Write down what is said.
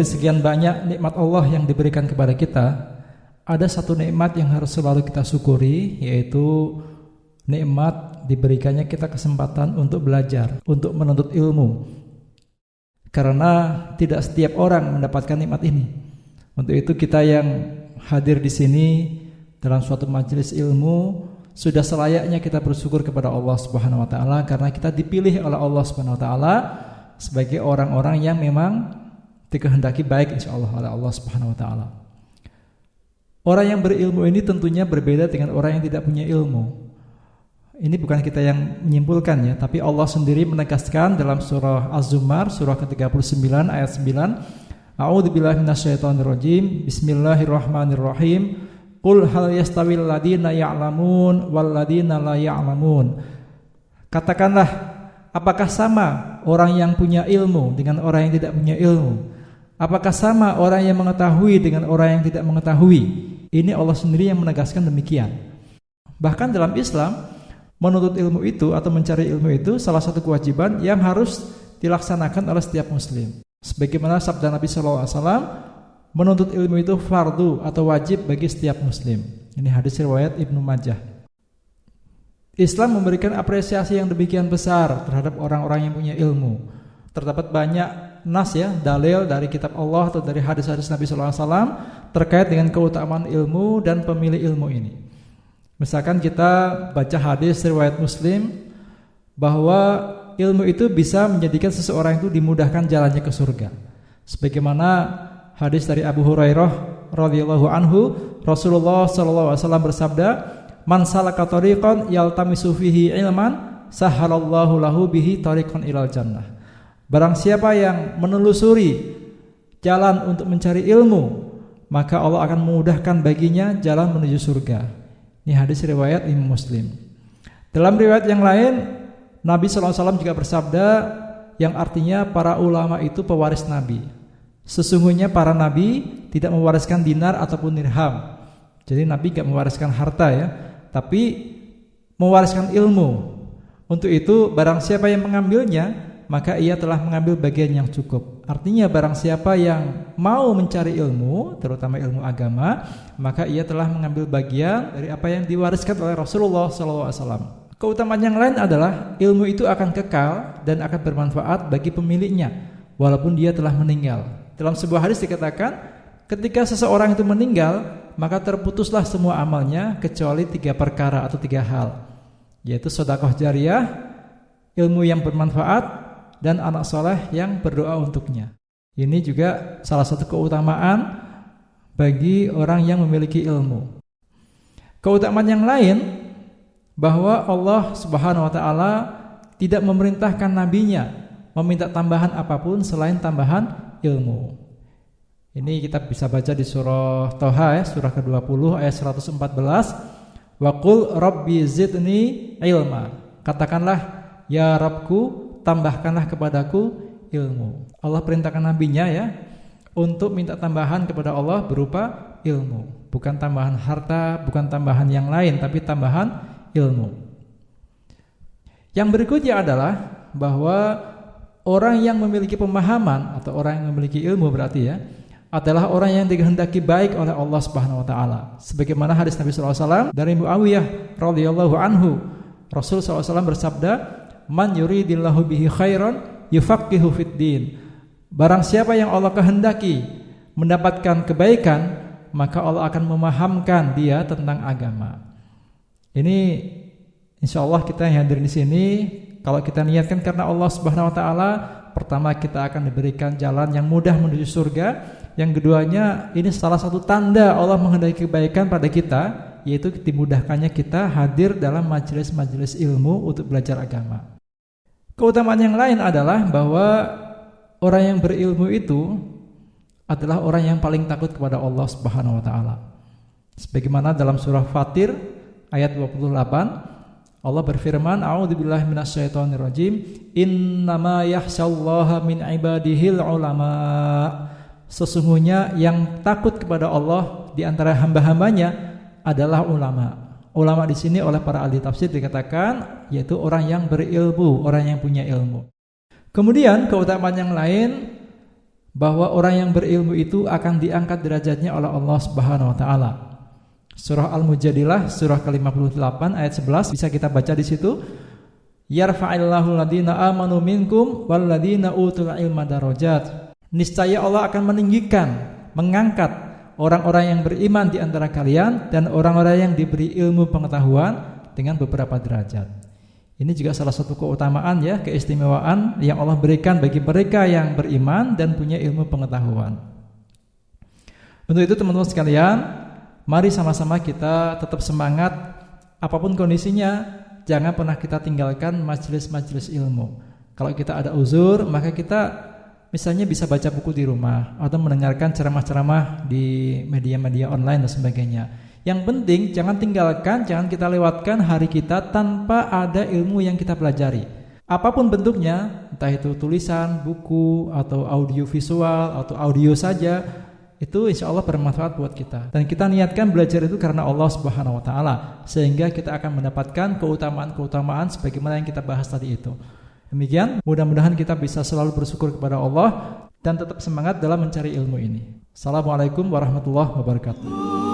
Dari sekian banyak nikmat Allah yang diberikan kepada kita, ada satu nikmat yang harus selalu kita syukuri, yaitu nikmat diberikannya kita kesempatan untuk belajar, untuk menuntut ilmu. Karena tidak setiap orang mendapatkan nikmat ini. Untuk itu kita yang hadir di sini dalam suatu majelis ilmu sudah selayaknya kita bersyukur kepada Allah Subhanahu wa taala karena kita dipilih oleh Allah Subhanahu wa taala sebagai orang-orang yang memang dikehendaki baik insyaallah oleh Allah Subhanahu wa taala. Orang yang berilmu ini tentunya berbeda dengan orang yang tidak punya ilmu. Ini bukan kita yang menyimpulkan ya, tapi Allah sendiri menegaskan dalam surah Az-Zumar surah ke-39 ayat 9, A'udzubillahi minasyaitonirrajim. Bismillahirrahmanirrahim. Qul hal yastawil ladina ya'lamun wal ladina la ya'lamun. Katakanlah, apakah sama orang yang punya ilmu dengan orang yang tidak punya ilmu? Apakah sama orang yang mengetahui dengan orang yang tidak mengetahui? Ini Allah sendiri yang menegaskan demikian. Bahkan dalam Islam, menuntut ilmu itu atau mencari ilmu itu salah satu kewajiban yang harus dilaksanakan oleh setiap muslim. Sebagaimana sabda Nabi SAW, menuntut ilmu itu fardu atau wajib bagi setiap muslim. Ini hadis riwayat Ibnu Majah. Islam memberikan apresiasi yang demikian besar terhadap orang-orang yang punya ilmu. Terdapat banyak nas ya, dalil dari kitab Allah atau dari hadis-hadis Nabi SAW terkait dengan keutamaan ilmu dan pemilih ilmu ini. Misalkan kita baca hadis riwayat Muslim bahwa ilmu itu bisa menjadikan seseorang itu dimudahkan jalannya ke surga. Sebagaimana hadis dari Abu Hurairah radhiyallahu anhu, Rasulullah sallallahu alaihi wasallam bersabda, "Man salaka tariqan yaltamisu fihi ilman, sahhalallahu lahu bihi tariqan ilal jannah." Barang siapa yang menelusuri jalan untuk mencari ilmu, maka Allah akan memudahkan baginya jalan menuju surga. Ini hadis riwayat Imam Muslim. Dalam riwayat yang lain, Nabi SAW juga bersabda yang artinya para ulama itu pewaris Nabi. Sesungguhnya para Nabi tidak mewariskan dinar ataupun dirham. Jadi Nabi tidak mewariskan harta ya, tapi mewariskan ilmu. Untuk itu barang siapa yang mengambilnya, maka ia telah mengambil bagian yang cukup. Artinya barang siapa yang mau mencari ilmu, terutama ilmu agama, maka ia telah mengambil bagian dari apa yang diwariskan oleh Rasulullah SAW. Keutamaan yang lain adalah ilmu itu akan kekal dan akan bermanfaat bagi pemiliknya walaupun dia telah meninggal. Dalam sebuah hadis dikatakan, ketika seseorang itu meninggal, maka terputuslah semua amalnya kecuali 3 perkara atau 3 hal, yaitu sedekah jariyah, ilmu yang bermanfaat, dan anak soleh yang berdoa untuknya. Ini juga salah satu keutamaan bagi orang yang memiliki ilmu. Keutamaan yang lain, bahwa Allah Subhanahu wa taala tidak memerintahkan nabinya meminta tambahan apapun selain tambahan ilmu. Ini kita bisa baca di surah Thaha ya, surah ke-20 ayat 114. Wa qul rabbi zidni ilma. Katakanlah, ya Rabbku, tambahkanlah kepadaku ilmu. Allah perintahkan nabinya ya untuk minta tambahan kepada Allah berupa ilmu. Bukan tambahan harta, bukan tambahan yang lain, tapi tambahan ilmu. Yang berikutnya adalah bahwa orang yang memiliki pemahaman atau orang yang memiliki ilmu berarti ya adalah orang yang dikehendaki baik oleh Allah Subhanahu wa taala. Sebagaimana hadis Nabi sallallahu alaihi wasallam dari Muawiyah radhiyallahu anhu, Rasul sallallahu alaihi wasallam bersabda, "Man yuridillahu bihi khairan yufaqihu fid din." Barang siapa yang Allah kehendaki mendapatkan kebaikan, maka Allah akan memahamkan dia tentang agama. Ini insyaallah kita yang hadir di sini, kalau kita niatkan karena Allah Subhanahu wa taala, pertama kita akan diberikan jalan yang mudah menuju surga. Yang keduanya, ini salah satu tanda Allah menghendaki kebaikan pada kita, yaitu dimudahkannya kita hadir dalam majelis-majelis ilmu untuk belajar agama. Keutamaan yang lain adalah bahwa orang yang berilmu itu adalah orang yang paling takut kepada Allah Subhanahu wa taala. Sebagaimana dalam surah Fatir ayat 28, Allah berfirman, "A'udzubillahi minasyaitonirrajim. Innama yakhsyallaha min ibadihil ulama." Sesungguhnya yang takut kepada Allah di antara hamba-hambanya adalah ulama. Ulama di sini oleh para ahli tafsir dikatakan yaitu orang yang berilmu, orang yang punya ilmu. Kemudian keutamaan yang lain, bahwa orang yang berilmu itu akan diangkat derajatnya oleh Allah Subhanahu wa taala. Surah Al-Mujadilah surah ke-58 ayat 11 bisa kita baca di situ. Yarfa'illahu alladhina amanu minkum walladhina utul ilma darajat. Niscaya Allah akan meninggikan, mengangkat orang-orang yang beriman di antara kalian dan orang-orang yang diberi ilmu pengetahuan dengan beberapa derajat. Ini juga salah satu keutamaan ya, keistimewaan yang Allah berikan bagi mereka yang beriman dan punya ilmu pengetahuan. Untuk itu teman-teman sekalian, mari sama-sama kita tetap semangat apapun kondisinya, jangan pernah kita tinggalkan majelis-majelis ilmu. Kalau kita ada uzur, maka kita misalnya bisa baca buku di rumah atau mendengarkan ceramah-ceramah di media-media online dan sebagainya. Yang penting jangan tinggalkan, jangan kita lewatkan hari kita tanpa ada ilmu yang kita pelajari. Apapun bentuknya, entah itu tulisan, buku, atau audio visual, atau audio saja, itu insya Allah bermanfaat buat kita. Dan kita niatkan belajar itu karena Allah Subhanahu wa taala, sehingga kita akan mendapatkan keutamaan-keutamaan sebagaimana yang kita bahas tadi itu. Demikian, mudah-mudahan kita bisa selalu bersyukur kepada Allah dan tetap semangat dalam mencari ilmu ini. Assalamualaikum warahmatullahi wabarakatuh.